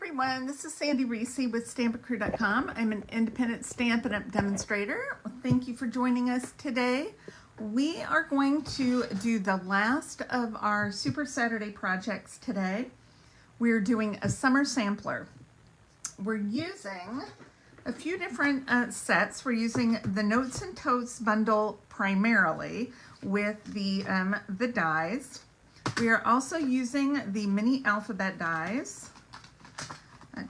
everyone, this is Sandy Reese with StampACrew.com. I'm an independent Stampin' Up! Demonstrator. Thank you for joining us today. We are going to do the last of our Super Saturday projects today. We're doing a summer sampler. We're using a few different sets. We're using the Notes and Totes bundle primarily with the dies. We are also using the mini alphabet dies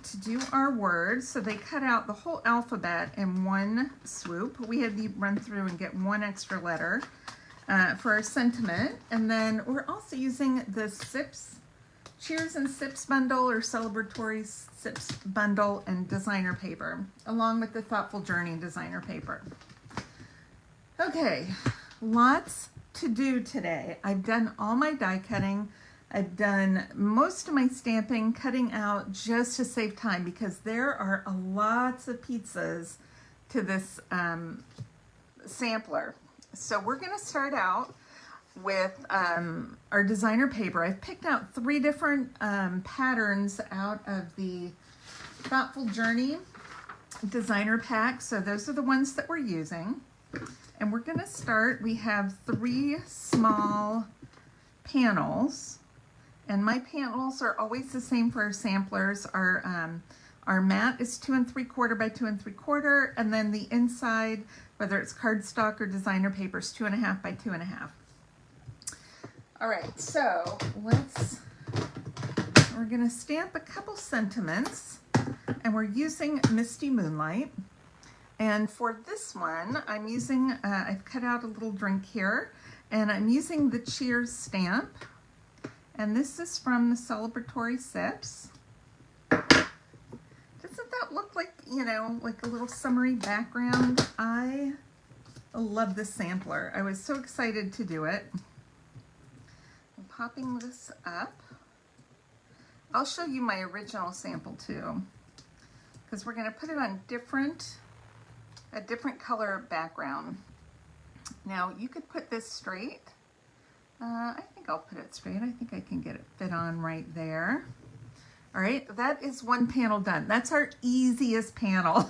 to do our words. So they cut out the whole alphabet in one swoop. We had to run through and get one extra letter for our sentiment. And then we're also using the Sips, Cheers and Sips bundle or Celebratory Sips bundle and designer paper, along with the Thoughtful Journey designer paper. Okay, lots to do today. I've done all my die cutting. I've done most of my stamping, cutting out just to save time because there are lots of pizzas to this sampler. So we're going to start out with our designer paper. I've picked out 3 different patterns out of the Thoughtful Journey designer pack. So those are the ones that we're using. And we're going to start, we have 3 small panels. And my panels are always the same for our samplers. Our mat is 2 3/4 by 2 3/4, and then the inside, whether it's cardstock or designer paper, is 2.5 by 2.5. All right, so we're gonna stamp a couple sentiments, and we're using Misty Moonlight. And for this one, I'm using, I've cut out a little drink here, and I'm using the Cheers stamp. And this is from the Celebratory Sips. Doesn't that look like, you know, like a little summery background? I love this sampler. I was so excited to do it. I'm popping this up. I'll show you my original sample too, because we're gonna put it on a different color background. Now you could put this straight. I think I'll put it straight. I think I can get it fit on right there. All right, that is one panel done. That's our easiest panel.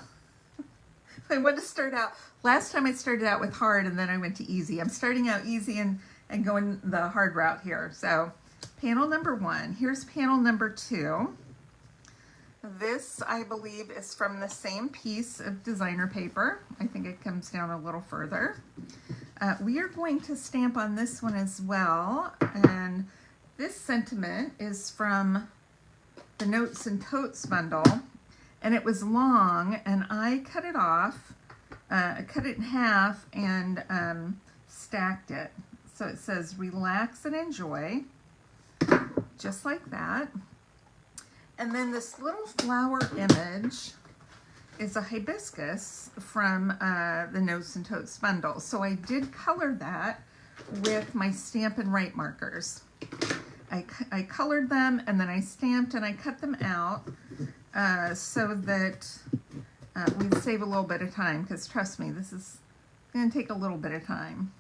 I want to start out, last time I started out with hard and then I went to easy. I'm starting out easy and going the hard route here. So panel number 1, here's panel number 2. This, I believe, is from the same piece of designer paper. I think it comes down a little further. We are going to stamp on this one as well, and this sentiment is from the Notes and Totes bundle, and it was long, and I cut it off, cut it in half, and stacked it. So it says, relax and enjoy, just like that. And then this little flower image is a hibiscus from the Notes and Totes bundle. So I did color that with my Stampin' Write markers. I colored them and then I stamped and I cut them out so that we'd save a little bit of time, because trust me, this is going to take a little bit of time.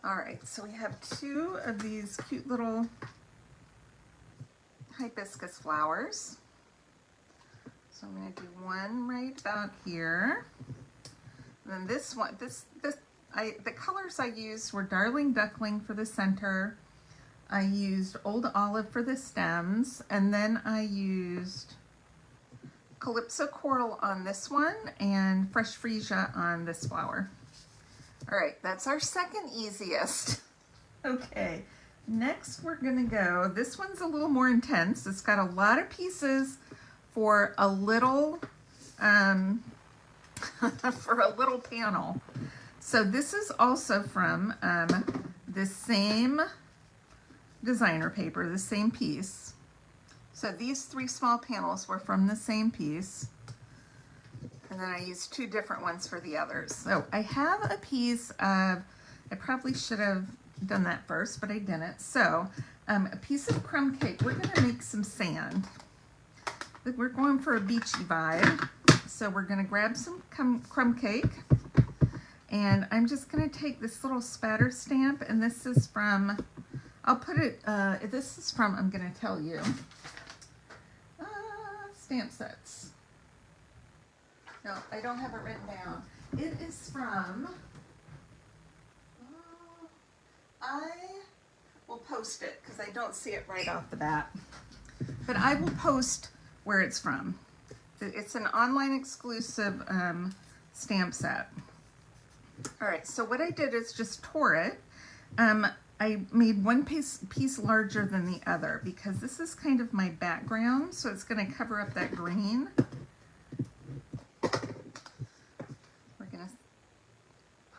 All right, so we have 2 of these cute little hibiscus flowers. So I'm going to do one right about here. And then this one, the colors I used were Darling Duckling for the center. I used Old Olive for the stems, and then I used Calypso Coral on this one and Fresh Freesia on this flower. All right, that's our second easiest. Okay, next we're gonna go, this one's a little more intense. It's got a lot of pieces for a little for a little panel. So this is also from the same designer paper, the same piece. So these 3 small panels were from the same piece, and then I used 2 different ones for the others. So I have a piece of, I probably should have done that first, but I didn't. So a piece of crumb cake. We're going to make some sand. We're going for a beachy vibe, so we're going to grab some crumb cake, and I'm just going to take this little spatter stamp, and this is from, I'll put it, this is from, I'm going to tell you, stamp sets. No, I don't have it written down. It is from, I will post it because I don't see it right off the bat. But I will post where it's from. It's an online exclusive stamp set. All right, so what I did is just tore it. I made one piece larger than the other because this is kind of my background, so it's going to cover up that green. We're going to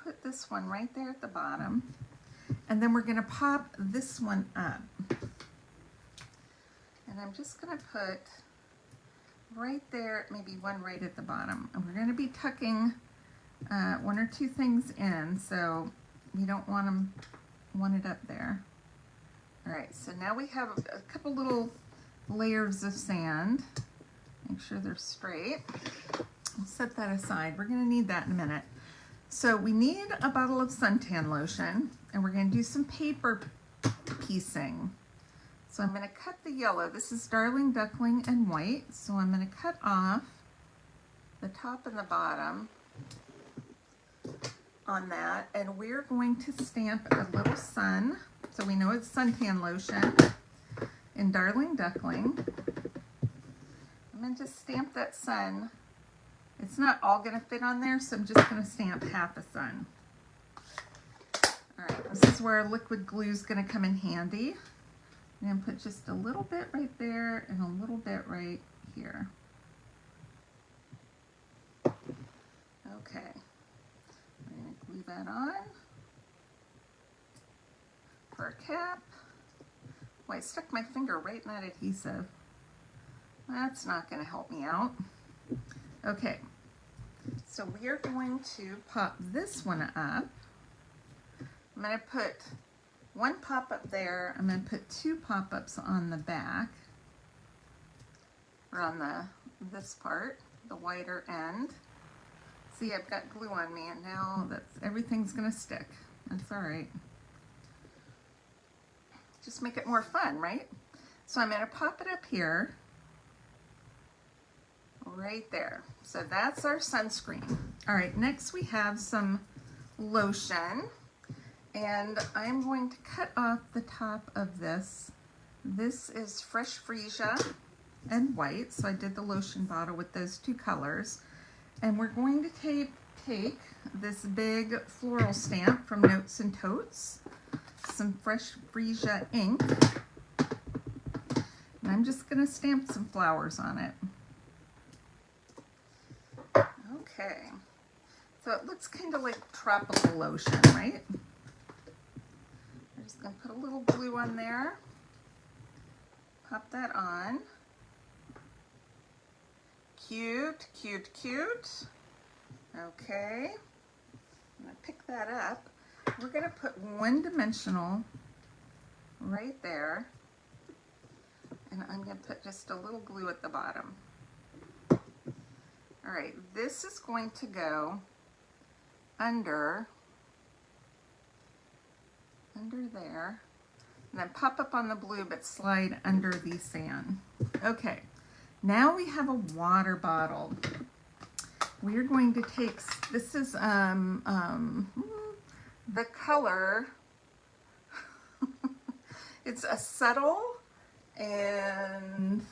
put this one right there at the bottom, and then we're going to pop this one up. And I'm just going to put right there, maybe one right at the bottom. And we're going to be tucking one or two things in, so you don't want it up there. All right, so now we have a couple little layers of sand. Make sure they're straight. I'll set that aside. We're going to need that in a minute. So we need a bottle of suntan lotion, and we're going to do some paper piecing. So I'm going to cut the yellow. This is Darling Duckling and white. So I'm going to cut off the top and the bottom on that, and we're going to stamp a little sun. So we know it's suntan lotion in Darling Duckling. I'm going to just stamp that sun. It's not all going to fit on there, so I'm just going to stamp half a sun. All right, this is where liquid glue is going to come in handy. I'm going to put just a little bit right there and a little bit right here. Okay, I'm going to glue that on for our cap. Oh, I stuck my finger right in that adhesive. That's not going to help me out. Okay, so we are going to pop this one up. I'm going to put one pop-up there. I'm going to put two pop-ups on the back, or on this part, the wider end. See, I've got glue on me, and now everything's going to stick. That's all right. Just make it more fun, right? So I'm going to pop it up here, right there. So that's our sunscreen. All right, next we have some lotion. And I'm going to cut off the top of this. This is Fresh Freesia and white, so I did the lotion bottle with those two colors. And we're going to take this big floral stamp from Notes and Totes, some Fresh Freesia ink, and I'm just going to stamp some flowers on it. Okay, so it looks kind of like tropical lotion, right? Just going to put a little glue on there, pop that on. Cute, cute, cute. Okay, I'm going to pick that up. We're going to put one dimensional right there, and I'm going to put just a little glue at the bottom. All right, this is going to go under there, and then pop up on the blue but slide under the sand. Okay, now we have a water bottle. We're going to take, this is the color, it's a subtle, and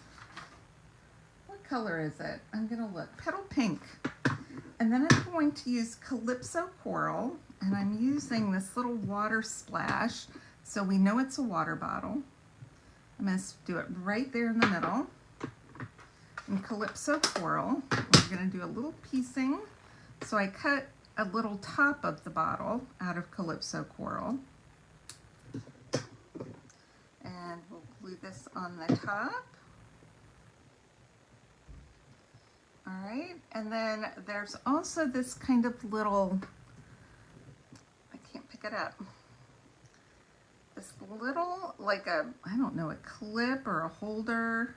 what color is it? I'm gonna look, petal pink. And then I'm going to use Calypso Coral, and I'm using this little water splash, so we know it's a water bottle. I'm going to do it right there in the middle. And Calypso Coral, we're going to do a little piecing. So I cut a little top of the bottle out of Calypso Coral. And we'll glue this on the top. All right, and then there's also this kind of little, I can't pick it up, this little, like a, I don't know, a clip or a holder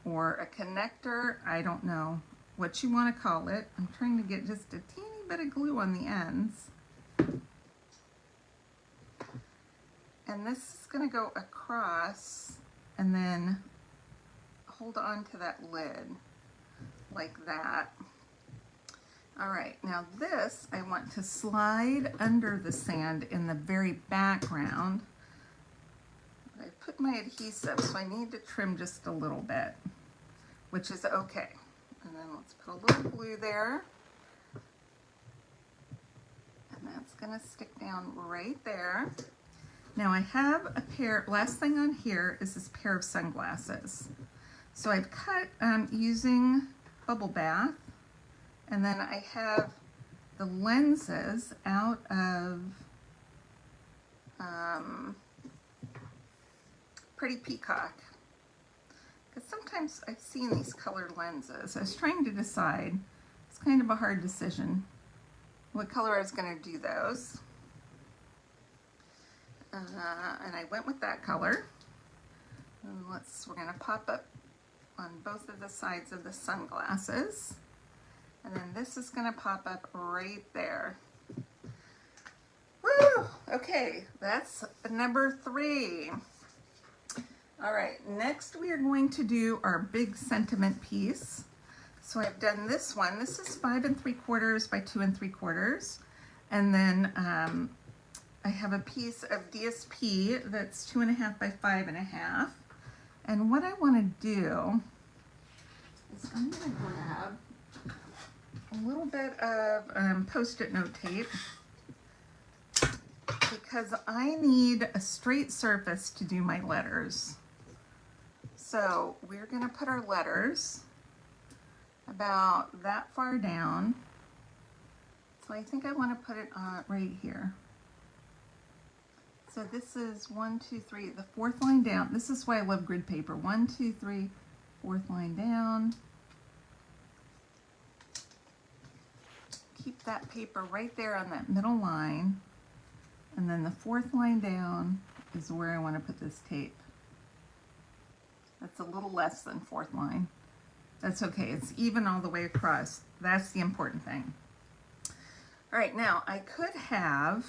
or a connector, I don't know what you want to call it. I'm trying to get just a teeny bit of glue on the ends. And this is going to go across and then hold on to that lid like that. All right, now this I want to slide under the sand in the very background. I put my adhesive, so I need to trim just a little bit, which is okay. And then let's put a little glue there. And that's gonna stick down right there. Now I have a pair, last thing on here is this pair of sunglasses. So I've cut using bubble bath, and then I have the lenses out of Pretty Peacock. Because sometimes I've seen these colored lenses. I was trying to decide, it's kind of a hard decision, what color I was going to do those. And I went with that color. And we're going to pop up on both of the sides of the sunglasses. And then this is going to pop up right there. Woo! Okay, that's number 3. All right, next we are going to do our big sentiment piece. So I've done this one. This is 5 3/4 by 2 3/4. And then I have a piece of DSP that's 2.5 by 5.5. And what I want to do is I'm going to grab a little bit of Post-it note tape, because I need a straight surface to do my letters. So we're going to put our letters about that far down. So I think I want to put it right here. So this is 1, 2, 3, the 4th line down. This is why I love grid paper. 1, 2, 3, 4th line down. Keep that paper right there on that middle line. And then the 4th line down is where I want to put this tape. That's a little less than 4th line. That's okay, it's even all the way across. That's the important thing. All right, now I could have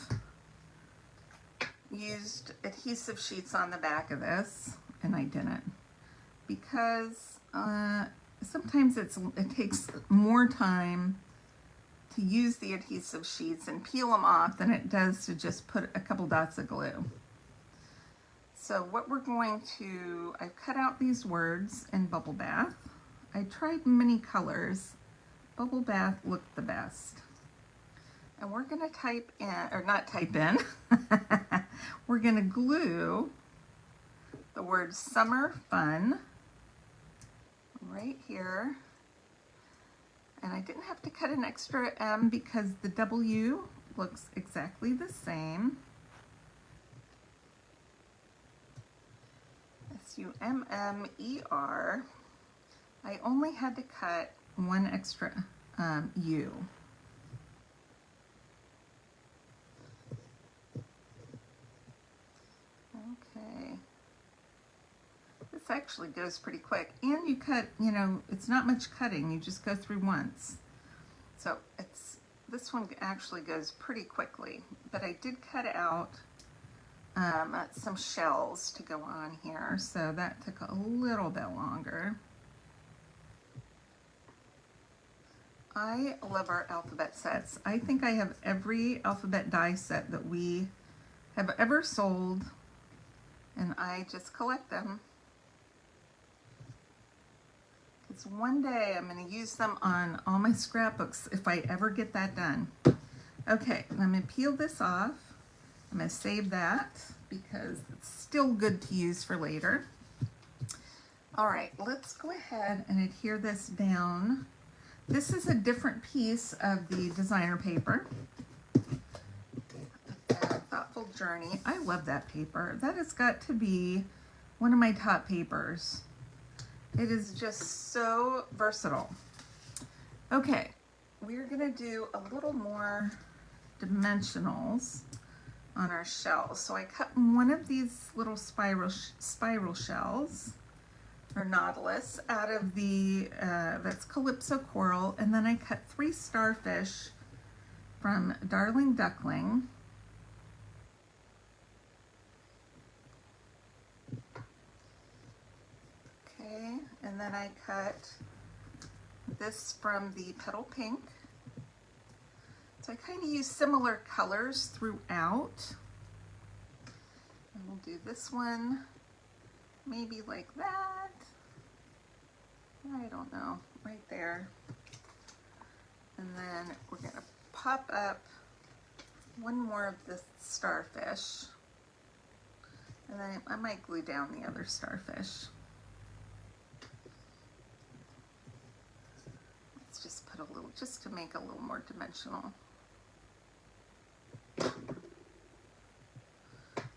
used adhesive sheets on the back of this, and I didn't, because sometimes it takes more time to use the adhesive sheets and peel them off than it does to just put a couple dots of glue. So what we're going to, I've cut out these words in bubble bath. I tried many colors. Bubble bath looked the best. And we're gonna type in, or not type in, we're gonna glue the word summer fun right here. And I didn't have to cut an extra M because the W looks exactly the same. S-U-M-M-E-R. I only had to cut one extra U. Okay. This actually goes pretty quick. And you cut, you know, it's not much cutting. You just go through once. So this one actually goes pretty quickly. But I did cut out some shells to go on here. So that took a little bit longer. I love our alphabet sets. I think I have every alphabet die set that we have ever sold, and I just collect them. Because one day I'm going to use them on all my scrapbooks if I ever get that done. Okay, I'm going to peel this off. I'm going to save that because it's still good to use for later. All right, let's go ahead and adhere this down. This is a different piece of the designer paper. Thoughtful Journey. I love that paper. That has got to be one of my top papers. It is just so versatile. Okay, we're gonna do a little more dimensionals on our shells. So I cut one of these little spiral shells, or nautilus, out of the, that's Calypso Coral, and then I cut 3 starfish from Darling Duckling. Okay, and then I cut this from the Petal Pink. So I kind of use similar colors throughout. And we'll do this one maybe like that. I don't know, right there. And then we're going to pop up one more of this starfish. And then I might glue down the other starfish. Let's just put a little, just to make a little more dimensional. I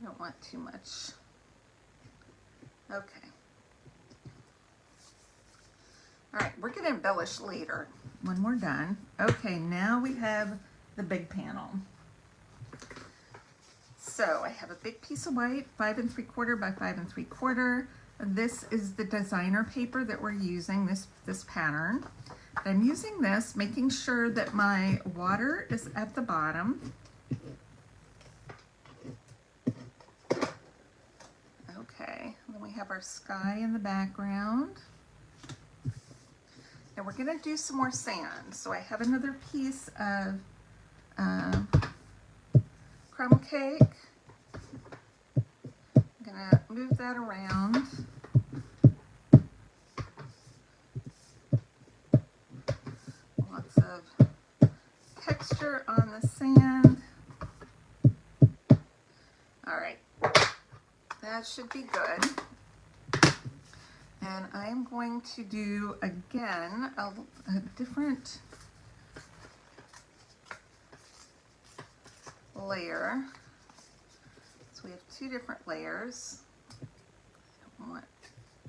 don't want too much. Okay. All right, we're going to embellish later when we're done. Okay, now we have the big panel. So I have a big piece of white, 5 3/4 by 5 3/4. This is the designer paper that we're using, this pattern. I'm using this, making sure that my water is at the bottom. Okay, then we have our sky in the background. And we're gonna do some more sand. So I have another piece of crumb cake. I'm gonna move that around. Lots of texture on the sand. All right, that should be good. And I am going to do again a different layer. So we have 2 different layers. I don't want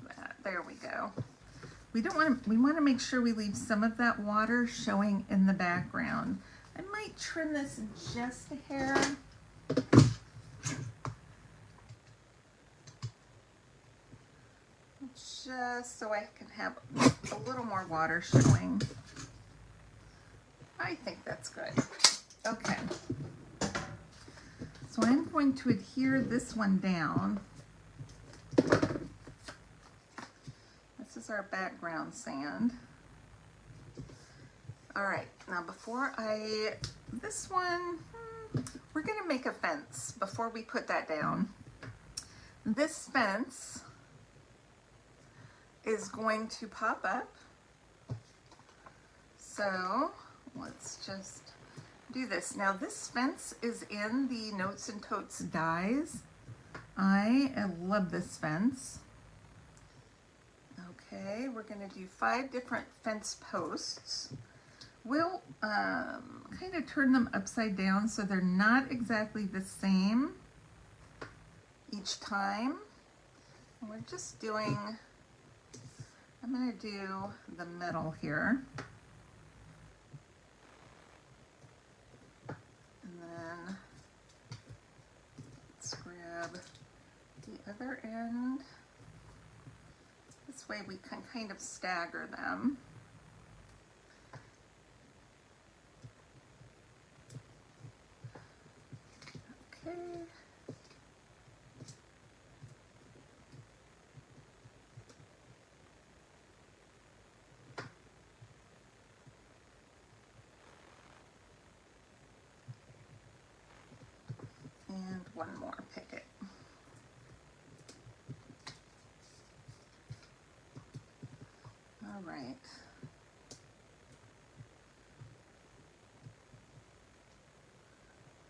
that. There we go. We want to make sure we leave some of that water showing in the background. I might trim this just a hair. Just so I can have a little more water showing. I think that's good. Okay. So I'm going to adhere this one down. This is our background sand. All right, now this one, we're gonna make a fence before we put that down. This fence is going to pop up. So let's just do this. Now this fence is in the Notes and Totes dies. I love this fence. Okay, we're going to do 5 different fence posts. We'll kind of turn them upside down so they're not exactly the same each time. And we're just doing, I'm going to do the middle here. And then let's grab the other end. This way we can kind of stagger them. Okay. And one more picket. All right.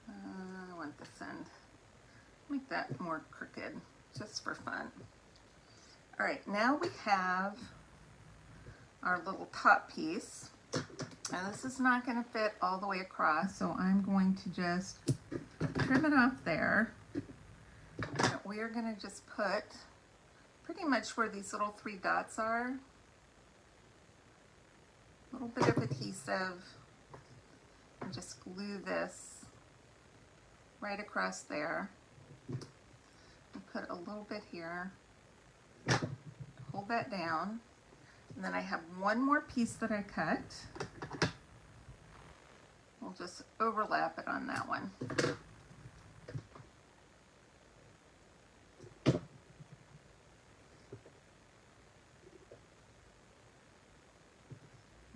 I want this end. Make that more crooked, just for fun. All right, now we have our little top piece. Now this is not going to fit all the way across, so I'm going to just trim it off there. And we are going to just put pretty much where these little 3 dots are. A little bit of adhesive, and just glue this right across there. And put a little bit here. Hold that down. And then I have one more piece that I cut. We'll just overlap it on that one.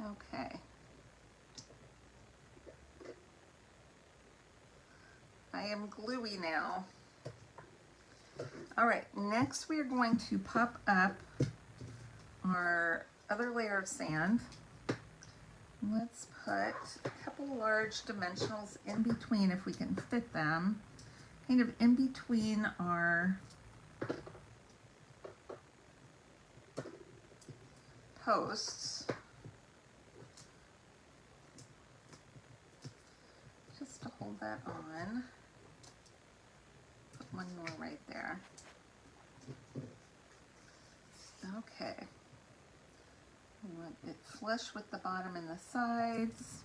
Okay. I am gluey now. All right, next we are going to pop up our other layer of sand. Let's put a couple large dimensionals in between if we can fit them, kind of in between our posts. Just to hold that on. Put one more right there. Okay. We want it flush with the bottom and the sides.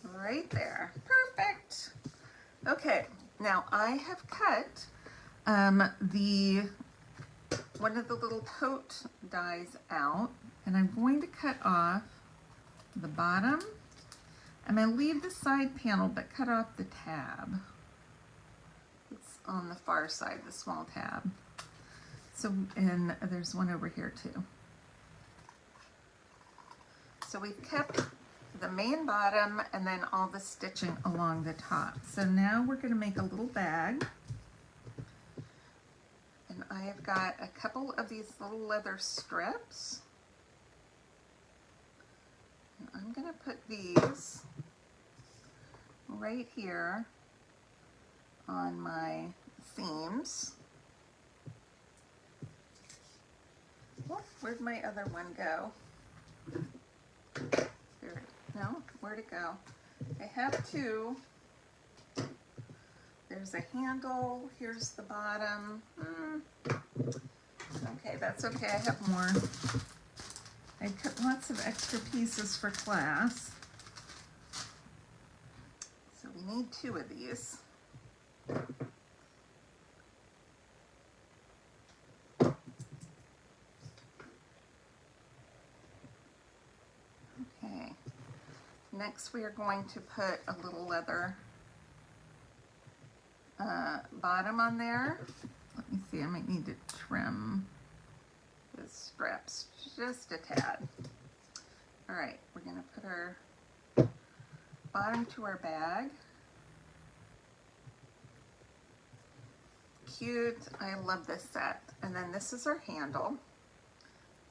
Right there. Perfect. Okay, now I have cut one of the little tote dies out, and I'm going to cut off the bottom. I'm going to leave the side panel, but cut off the tab. It's on the far side, the small tab. So, and there's one over here too. So we've kept the main bottom and then all the stitching along the top. So now we're going to make a little bag. And I have got a couple of these little leather strips. And I'm going to put these right here on my seams. Oh, where'd my other one go? There, no, where'd it go? I have two. There's a handle, here's the bottom. Okay, that's okay, I have more. I cut lots of extra pieces for class. So we need two of these. Okay, next we are going to put a little leather bottom on there. Let me see, I might need to trim the straps just a tad. All right, we're going to put our bottom to our bag. Cute, I love this set. And then this is our handle.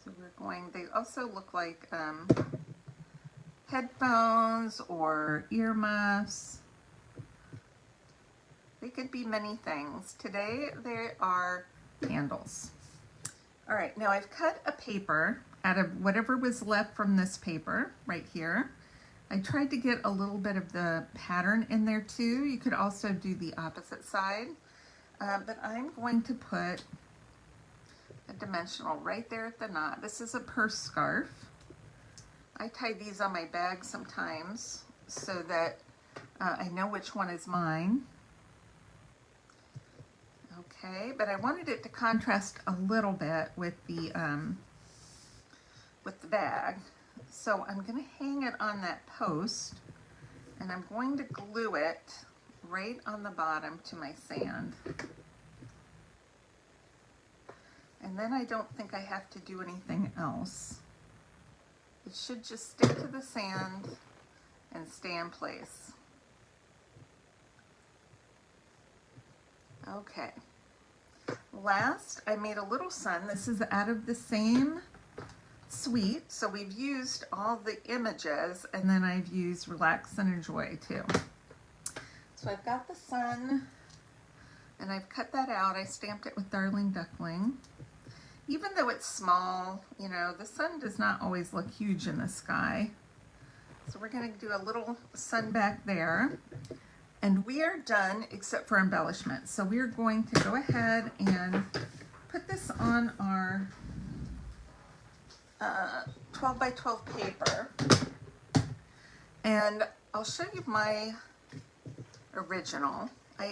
So we're going, they also look like headphones or earmuffs. They could be many things. Today they are handles. All right, now I've cut a paper out of whatever was left from this paper right here. I tried to get a little bit of the pattern in there too. You could also do the opposite side, but I'm going to put a dimensional right there at the knot. This is a purse scarf. I tie these on my bag sometimes so that I know which one is mine. Okay, but I wanted it to contrast a little bit with the bag. So I'm going to hang it on that post, and I'm going to glue it right on the bottom to my sand. And then I don't think I have to do anything else. It should just stick to the sand and stay in place. Okay. Last, I made a little sun. This is out of the same suite. So we've used all the images, and then I've used Relax and Enjoy too. So I've got the sun, and I've cut that out. I stamped it with Darling Duckling. Even though it's small, you know, the sun does not always look huge in the sky. So we're going to do a little sun back there. And we are done except for embellishment. So we're going to go ahead and put this on our 12 by 12 paper. And I'll show you my original.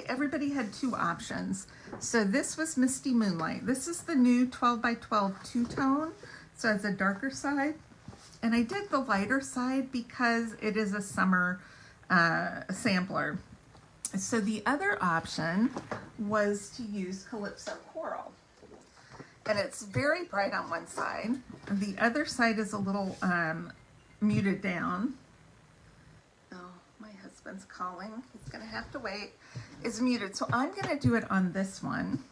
Everybody had two options. So this was Misty Moonlight. This is the new 12 by 12 two-tone. So it's a darker side. And I did the lighter side because it is a summer sampler. So the other option was to use Calypso Coral. and it's very bright on one side. The other side is a little muted down. Oh, my husband's calling. He's gonna have to wait. It's muted, so I'm gonna do it on this one.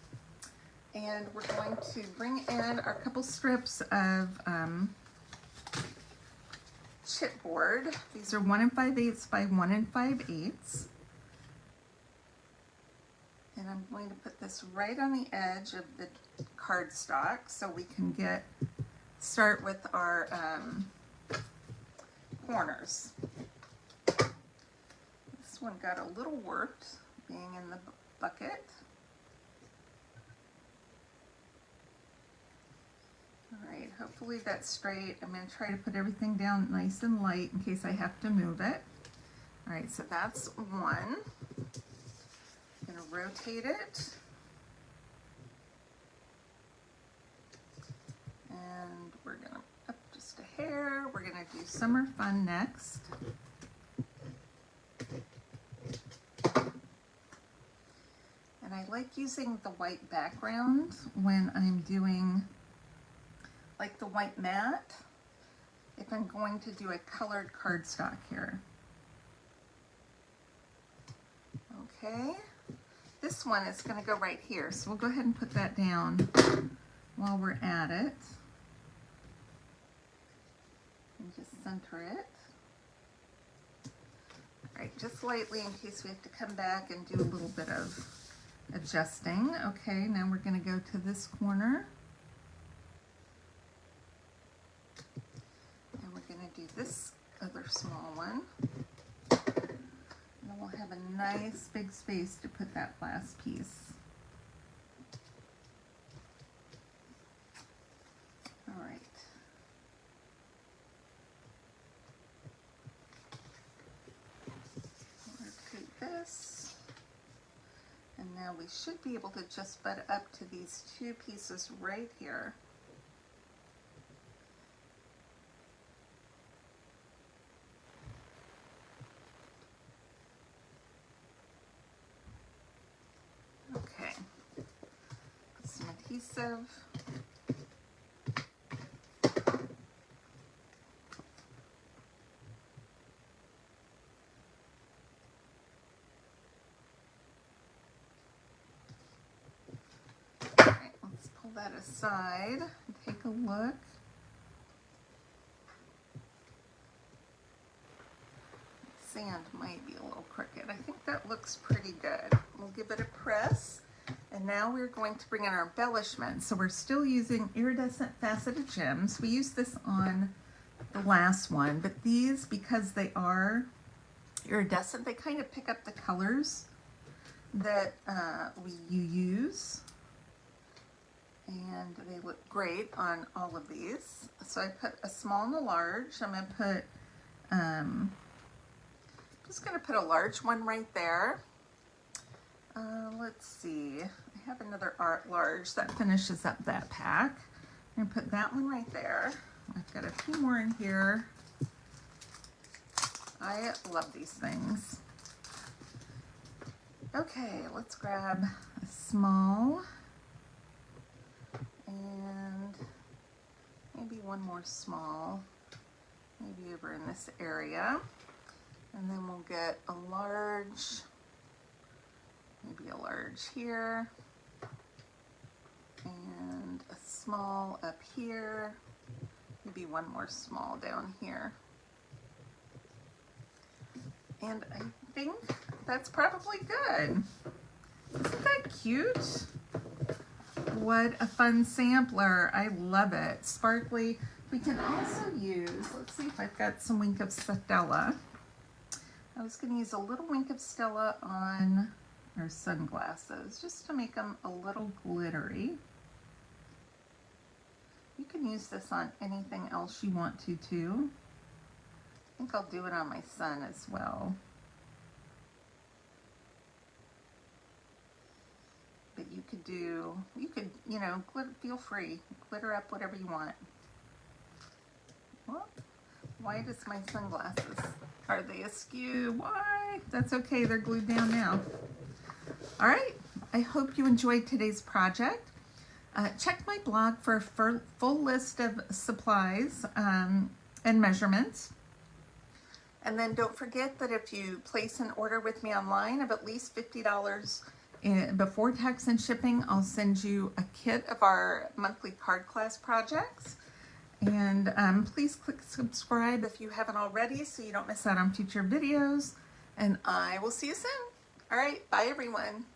And we're going to bring in our couple strips of chipboard. These are 1 5/8 by 1 5/8. And I'm going to put this right on the edge of the cardstock so we can start with our corners. This one got a little warped being in the bucket. All right, hopefully that's straight. I'm going to try to put everything down nice and light in case I have to move it. All right, so that's one. I'm going to rotate it. And we're going to up just a hair. We're going to do Summer Fun next. And I like using the white background when I'm doing like the white mat, if I'm going to do a colored cardstock here. Okay, this one is going to go right here, so we'll go ahead and put that down while we're at it. And just center it. All right, just lightly in case we have to come back and do a little bit of adjusting. Okay, now we're going to go to this corner. Do this other small one, and then we'll have a nice big space to put that last piece. All right. Rotate this, and now we should be able to just butt up to these two pieces right here. Adhesive. All right, let's pull that aside and take a look. Sand might be a little crooked. I think that looks pretty good. We'll give it a press. And now we're going to bring in our embellishment. So we're still using iridescent faceted gems. We used this on the last one, but these, because they are iridescent, they kind of pick up the colors that you use. And they look great on all of these. So I put a small and a large. I'm going to put, just going to put a large one right there. Let's see, I have another large that finishes up that pack. I'm gonna put that one right there. I've got a few more in here. I love these things. Okay, let's grab a small and maybe one more small, maybe over in this area. And then we'll get a large, maybe a large here, and a small up here, maybe one more small down here. And I think that's probably good. Isn't that cute? What a fun sampler. I love it. Sparkly. We can also use, let's see if I've got some Wink of Stella. I was going to use a little Wink of Stella on our sunglasses just to make them a little glittery. You can use this on anything else you want to too. I think I'll do it on my son as well. But you could do, you know, feel free, glitter up whatever you want. Well, why does my sunglasses, are they askew? Why? That's okay, they're glued down now. All right, I hope you enjoyed today's project. Check my blog for a full list of supplies and measurements. And then don't forget that if you place an order with me online of at least $50 before tax and shipping, I'll send you a kit of our monthly card class projects. And please click subscribe if you haven't already so you don't miss out on future videos. And I will see you soon. All right, bye everyone.